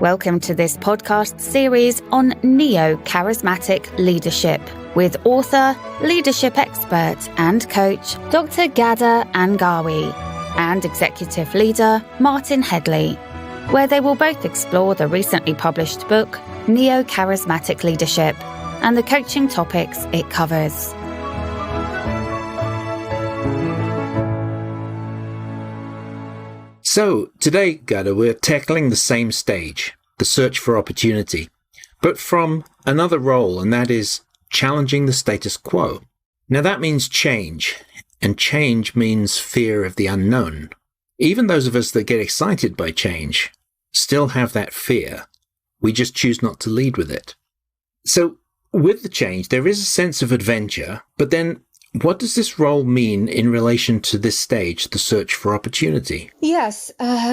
Welcome to this podcast series on Neocharismatic Leadership with author, leadership expert and coach Dr. Ghada Angawi and executive leader Martin Headley, where they will both explore the recently published book Neocharismatic Leadership and the coaching topics it covers. So, today, Ghada, we're tackling the same stage, the search for opportunity, but from another role, and that is challenging the status quo. Now, that means change, and change means fear of the unknown. Even those of us that get excited by change still have that fear. We just choose not to lead with it. So, with the change, there is a sense of adventure, but then what does this role mean in relation to this stage, the search for opportunity? Yes,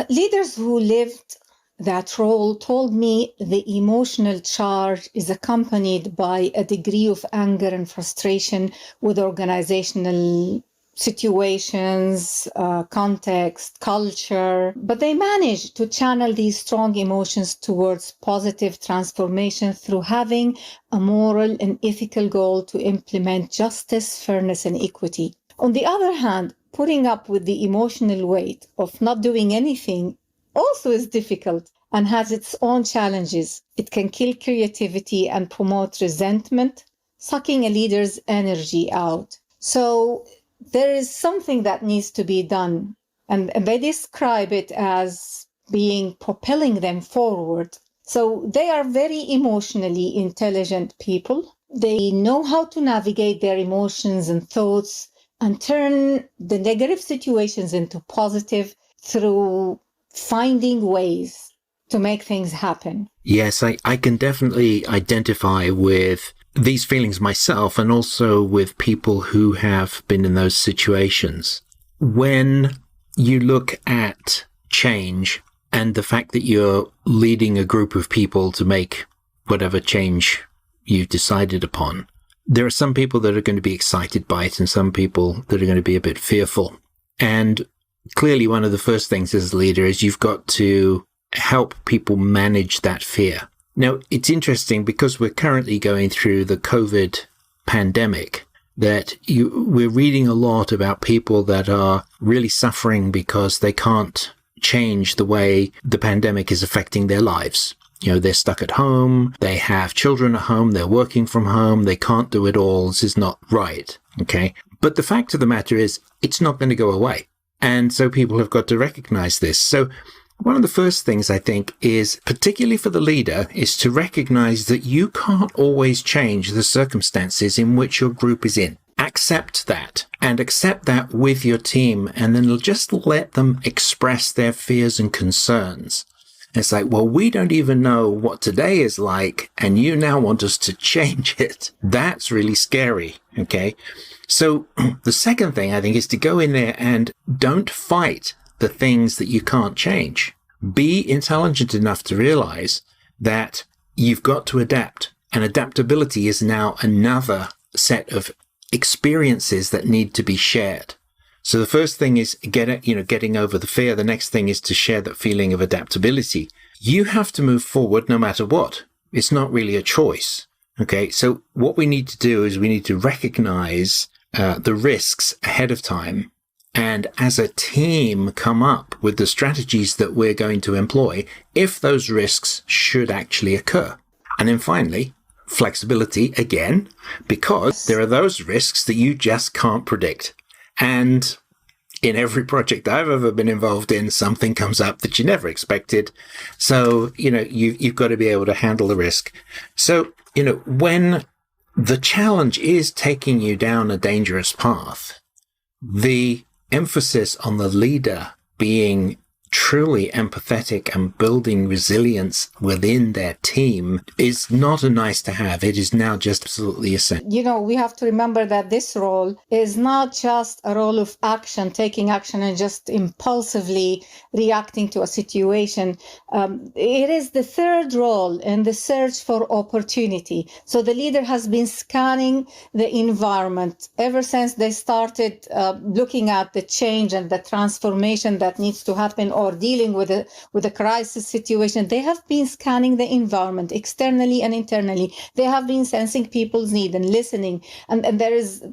leaders who lived that role told me the emotional charge is accompanied by a degree of anger and frustration with organizational situations, context, culture, but they managed to channel these strong emotions towards positive transformation through having a moral and ethical goal to implement justice, fairness, and equity. On the other hand, putting up with the emotional weight of not doing anything also is difficult and has its own challenges. It can kill creativity and promote resentment, sucking a leader's energy out. So there is something that needs to be done, and they describe it as being propelling them forward. So they are very emotionally intelligent people. They know how to navigate their emotions and thoughts and turn the negative situations into positive through finding ways to make things happen. Yes, I can definitely identify with these feelings myself and also with people who have been in those situations. When you look at change and the fact that you're leading a group of people to make whatever change you've decided upon, there are some people that are going to be excited by it and some people that are going to be a bit fearful. And clearly one of the first things as a leader is you've got to help people manage that fear. Now, it's interesting because we're currently going through the COVID pandemic that we're reading a lot about people that are really suffering because they can't change the way the pandemic is affecting their lives. You know, they're stuck at home, they have children at home, they're working from home, they can't do it all. This is not right, okay? But the fact of the matter is, it's not going to go away. And so people have got to recognize this. So one of the first things I think is, particularly for the leader, is to recognize that you can't always change the circumstances in which your group is in. Accept that, and accept that with your team, and then just let them express their fears and concerns. It's like, well, we don't even know what today is like, and you now want us to change it. That's really scary, okay? So the second thing I think is to go in there and don't fight the things that you can't change. Be intelligent enough to realize that you've got to adapt, and adaptability is now another set of experiences that need to be shared. So the first thing is getting over the fear. The next thing is to share that feeling of adaptability. You have to move forward no matter what. It's not really a choice. Okay. So what we need to do is we need to recognize the risks ahead of time, and as a team come up with the strategies that we're going to employ if those risks should actually occur. And then finally, flexibility again, because there are those risks that you just can't predict. And in every project I've ever been involved in, something comes up that you never expected. So, you've got to be able to handle the risk. So, when the challenge is taking you down a dangerous path, the emphasis on the leader being truly empathetic and building resilience within their team is not a nice to have. It is now just absolutely essential. We have to remember that this role is not just a role of action, taking action and just impulsively reacting to a situation. It is the third role in the search for opportunity. So the leader has been scanning the environment ever since they started looking at the change and the transformation that needs to happen or dealing with a crisis situation, they have been scanning the environment externally and internally. They have been sensing people's need and listening. And there is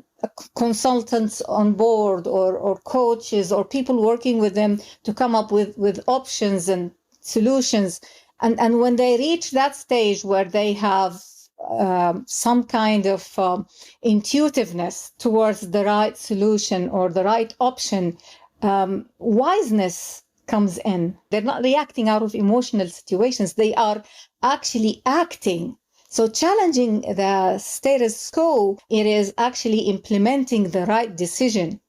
consultants on board or coaches or people working with them to come up with options and solutions. And when they reach that stage where they have some kind of intuitiveness towards the right solution or the right option, wiseness comes in. They're not reacting out of emotional situations. They are actually acting. So challenging the status quo, it is actually implementing the right decision.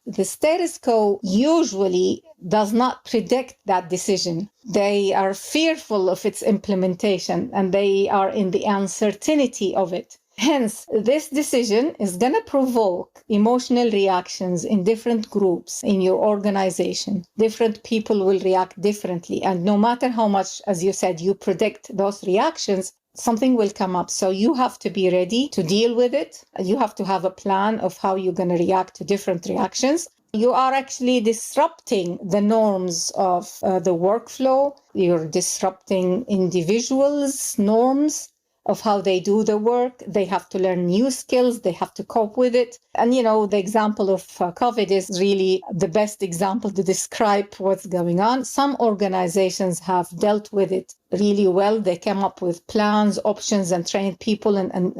The status quo usually does not predict that decision. They are fearful of its implementation and they are in the uncertainty of it. Hence, this decision is going to provoke emotional reactions in different groups in your organization. Different people will react differently. And no matter how much, as you said, you predict those reactions, something will come up. So you have to be ready to deal with it. You have to have a plan of how you're going to react to different reactions. You are actually disrupting the norms of the workflow. You're disrupting individuals' norms of how they do the work. They have to learn new skills. They have to cope with it. And, the example of COVID is really the best example to describe what's going on. Some organizations have dealt with it really well. They came up with plans, options, and trained people and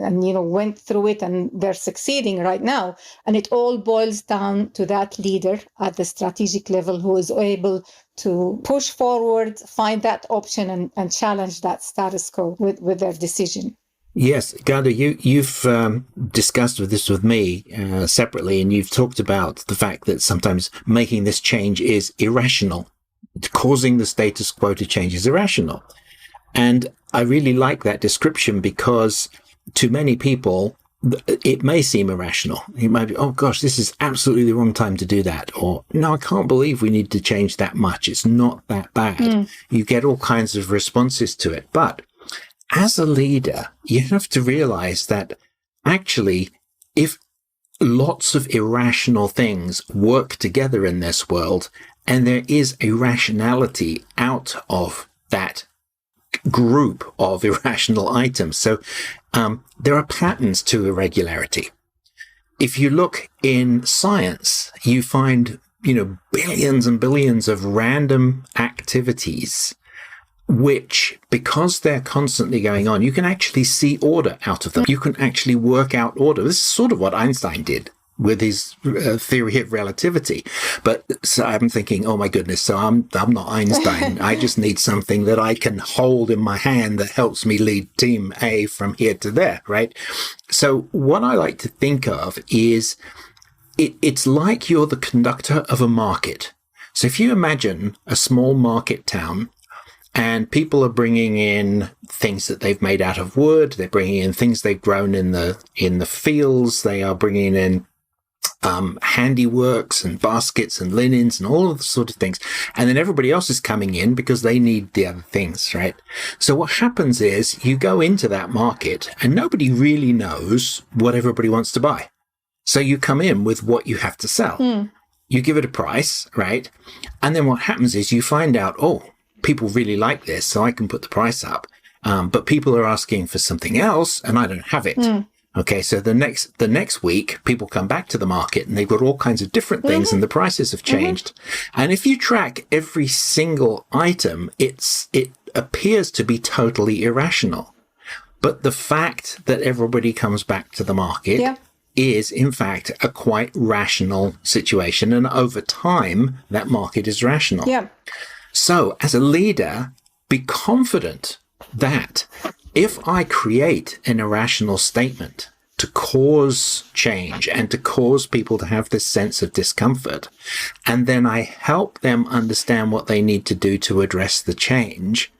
went through it, and they're succeeding right now. And it all boils down to that leader at the strategic level who is able to push forward, find that option and challenge that status quo with their decision. Yes, Gada, you've discussed this with me separately, and you've talked about the fact that sometimes making this change is irrational. Causing the status quo to change is irrational. And I really like that description because to many people, it may seem irrational. It might be, oh gosh, this is absolutely the wrong time to do that. Or, no, I can't believe we need to change that much. It's not that bad. You get all kinds of responses to it. But as a leader, you have to realize that actually, if lots of irrational things work together in this world, and there is a rationality out of that group of irrational items. So there are patterns to irregularity. If you look in science, you find, billions and billions of random activities, which, because they're constantly going on, you can actually see order out of them. You can actually work out order. This is sort of what Einstein did with his theory of relativity. But so I'm thinking, oh my goodness, so I'm not Einstein. I just need something that I can hold in my hand that helps me lead team A from here to there, right? So what I like to think of is it's like you're the conductor of a market. So if you imagine a small market town, and people are bringing in things that they've made out of wood, they're bringing in things they've grown in the fields, they are bringing in handiworks and baskets and linens and all of the sort of things. And then everybody else is coming in because they need the other things, right? So what happens is you go into that market and nobody really knows what everybody wants to buy. So you come in with what you have to sell. You give it a price, right? And then what happens is you find out, oh, people really like this, so I can put the price up. But people are asking for something else and I don't have it. Okay, so the next week, people come back to the market and they've got all kinds of different things and the prices have changed. And if you track every single item, it appears to be totally irrational. But the fact that everybody comes back to the market is, in fact, a quite rational situation. And over time, that market is rational. So as a leader, be confident that if I create an irrational statement to cause change and to cause people to have this sense of discomfort, and then I help them understand what they need to do to address the change,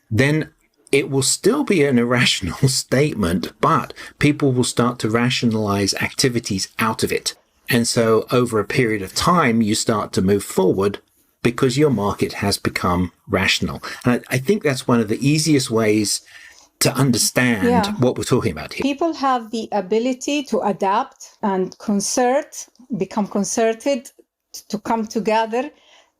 then it will still be an irrational statement, but people will start to rationalize activities out of it. And so over a period of time, you start to move forward because your market has become rational. And I think that's one of the easiest ways to understand what we're talking about here. People have the ability to adapt and become concerted, to come together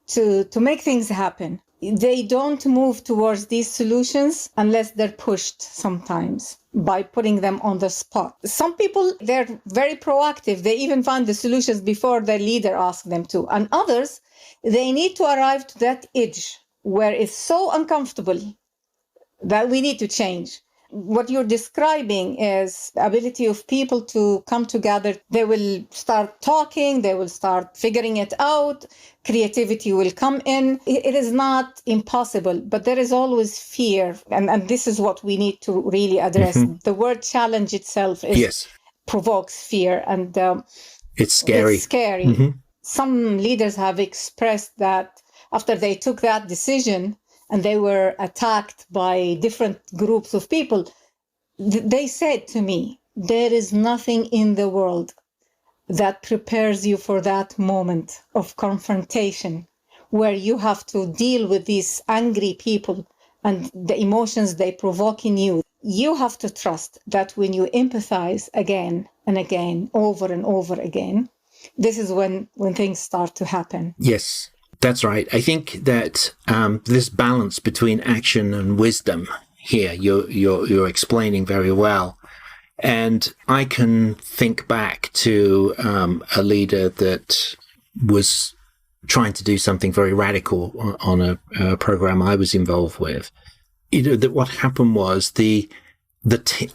to make things happen. They don't move towards these solutions unless they're pushed sometimes by putting them on the spot. Some people, they're very proactive. They even find the solutions before their leader asks them to. And others, they need to arrive to that edge where it's so uncomfortable that we need to change. What you're describing is the ability of people to come together. They will start talking, they will start figuring it out, creativity will come in. It is not impossible, but there is always fear. And this is what we need to really address. The word challenge itself provokes fear, and it's scary. It's scary. Some leaders have expressed that after they took that decision, and they were attacked by different groups of people, they said to me, there is nothing in the world that prepares you for that moment of confrontation where you have to deal with these angry people and the emotions they provoke in you. You have to trust that when you empathize again and again, over and over again, this is when things start to happen. Yes. That's right. I think that this balance between action and wisdom here, you're explaining very well. And I can think back to a leader that was trying to do something very radical on a program I was involved with. That what happened was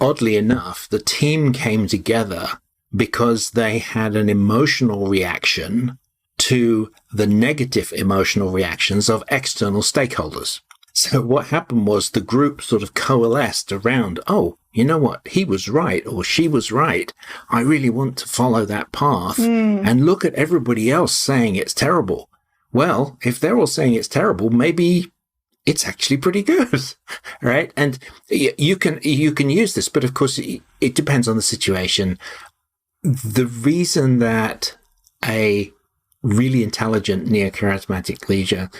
oddly enough, the team came together because they had an emotional reaction to the negative emotional reactions of external stakeholders. So what happened was the group sort of coalesced around, oh, you know what, he was right or she was right. I really want to follow that path and look at everybody else saying it's terrible. Well, if they're all saying it's terrible, maybe it's actually pretty good, right? And you can use this, but of course it depends on the situation. The reason that a really intelligent neocharismatic leader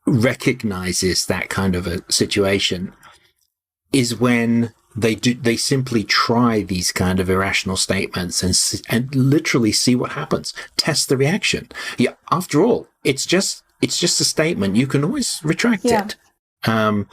recognizes that kind of a situation is when they simply try these kind of irrational statements and literally see what happens. Test the reaction. Yeah, after all, it's just a statement. You can always retract it. I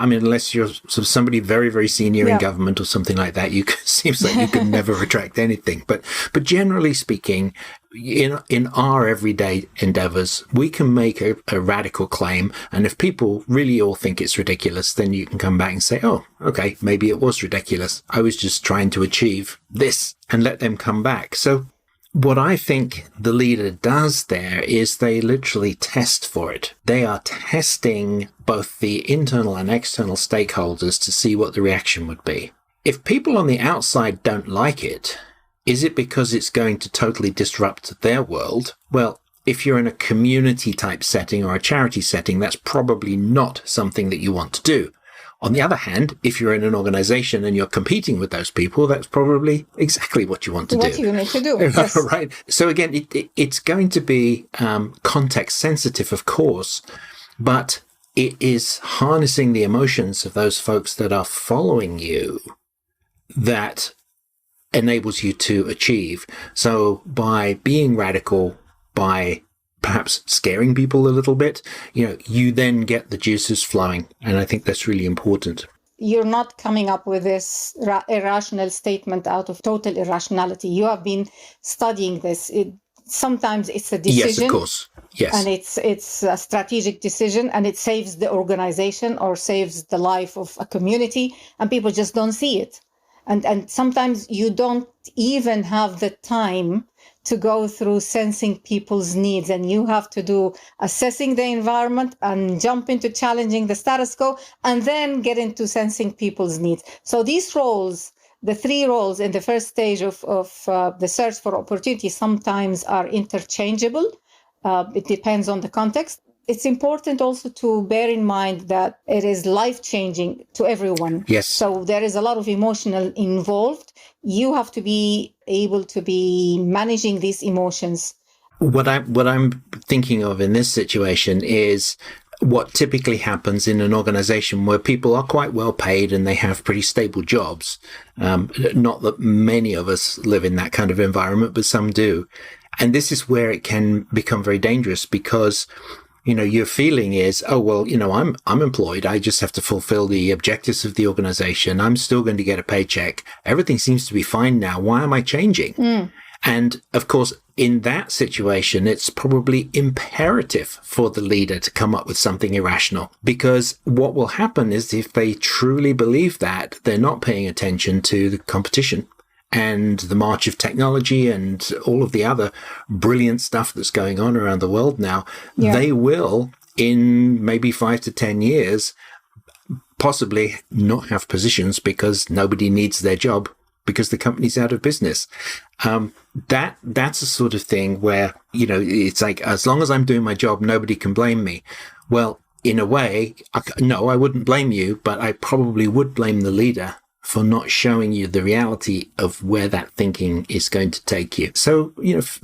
mean, unless you're sort of somebody very, very senior in government or something like that, seems like you can never retract anything. But generally speaking, in our everyday endeavors, we can make a radical claim. And if people really all think it's ridiculous, then you can come back and say, oh, okay, maybe it was ridiculous. I was just trying to achieve this, and let them come back. So what I think the leader does there is they literally test for it. They are testing both the internal and external stakeholders to see what the reaction would be. If people on the outside don't like it, is it because it's going to totally disrupt their world? Well, if you're in a community type setting or a charity setting, that's probably not something that you want to do. On the other hand, if you're in an organization and you're competing with those people, that's probably exactly what you want to do. What you need to do. Yes. Right. So again, it's going to be context sensitive, of course, but it is harnessing the emotions of those folks that are following you that enables you to achieve. So by being radical, by perhaps scaring people a little bit, you then get the juices flowing. And I think that's really important. You're not coming up with this irrational statement out of total irrationality. You have been studying this. Sometimes it's a decision. Yes, of course. Yes. And it's a strategic decision, and it saves the organization or saves the life of a community, and people just don't see it. And sometimes you don't even have the time to go through sensing people's needs, and you have to do assessing the environment and jump into challenging the status quo and then get into sensing people's needs. So these roles, the three roles in the first stage of the search for opportunity, sometimes are interchangeable. It depends on the context. It's important also to bear in mind that it is life-changing to everyone. Yes. So there is a lot of emotional involved. You have to be able to be managing these emotions. What I'm thinking of in this situation is what typically happens in an organization where people are quite well paid and they have pretty stable jobs. Not that many of us live in that kind of environment, but some do. And this is where it can become very dangerous because, your feeling is, oh, well, I'm employed. I just have to fulfill the objectives of the organization. I'm still going to get a paycheck. Everything seems to be fine now. Why am I changing? And of course, in that situation, it's probably imperative for the leader to come up with something irrational, because what will happen is if they truly believe that, they're not paying attention to the competition and the march of technology and all of the other brilliant stuff that's going on around the world now. They will, in maybe 5 to 10 years, possibly not have positions because nobody needs their job because the company's out of business. That's a sort of thing where, it's like, as long as I'm doing my job, nobody can blame me. Well, in a way, no, I wouldn't blame you, but I probably would blame the leader for not showing you the reality of where that thinking is going to take you. So,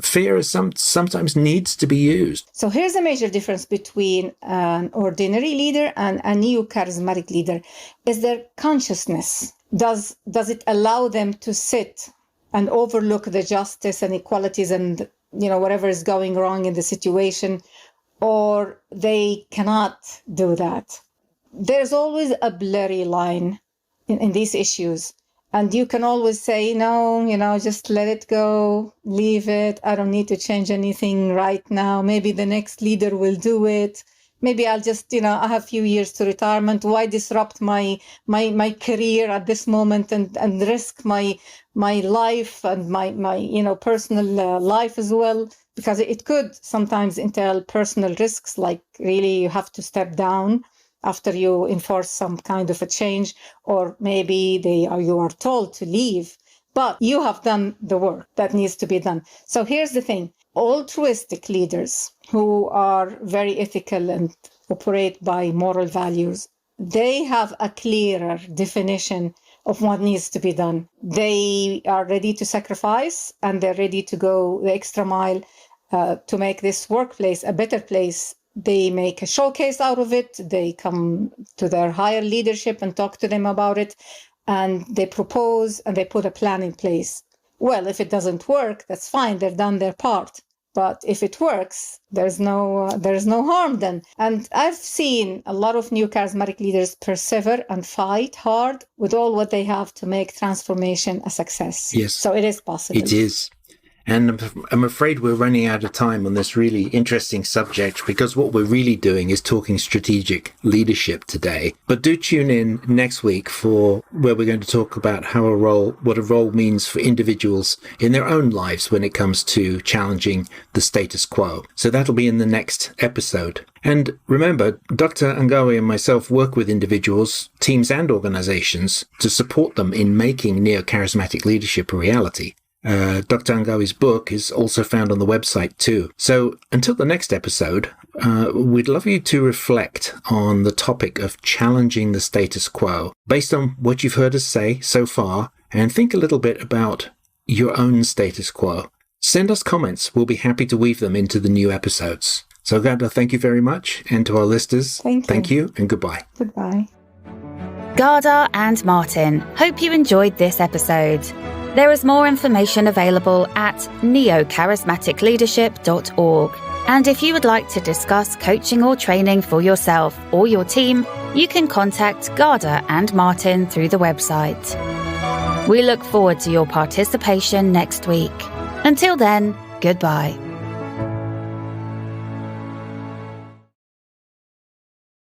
fear sometimes needs to be used. So here's a major difference between an ordinary leader and a Neocharismatic leader, is their consciousness. Does it allow them to sit and overlook the justice and equalities and, whatever is going wrong in the situation, or they cannot do that? There's always a blurry line in these issues. And you can always say, no, just let it go, leave it. I don't need to change anything right now. Maybe the next leader will do it. Maybe I'll just, I have a few years to retirement. Why disrupt my career at this moment and risk my life and my personal life as well? Because it could sometimes entail personal risks, like really you have to step down after you enforce some kind of a change, or maybe you are told to leave, but you have done the work that needs to be done. So here's the thing. Altruistic leaders who are very ethical and operate by moral values, they have a clearer definition of what needs to be done. They are ready to sacrifice and they're ready to go the extra mile to make this workplace a better place. They make a showcase out of it. They come to their higher leadership and talk to them about it. And they propose and they put a plan in place. Well, if it doesn't work, that's fine. They've done their part. But if it works, there's no harm then. And I've seen a lot of new charismatic leaders persevere and fight hard with all what they have to make transformation a success. Yes. So it is possible. It is. And I'm afraid we're running out of time on this really interesting subject, because what we're really doing is talking strategic leadership today. But do tune in next week for where we're going to talk about what a role means for individuals in their own lives when it comes to challenging the status quo. So that'll be in the next episode. And remember, Dr. Angawi and myself work with individuals, teams and organizations to support them in making neocharismatic leadership a reality. Dr. Angawi's book is also found on the website too. So until the next episode, we'd love you to reflect on the topic of challenging the status quo based on what you've heard us say so far, and think a little bit about your own status quo. Send us comments. We'll be happy to weave them into the new episodes. So Gada, thank you very much. And to our listeners, thank you and goodbye. Goodbye. Gada and Martin, hope you enjoyed this episode. There is more information available at neocharismaticleadership.org. And if you would like to discuss coaching or training for yourself or your team, you can contact Gada and Martin through the website. We look forward to your participation next week. Until then, goodbye.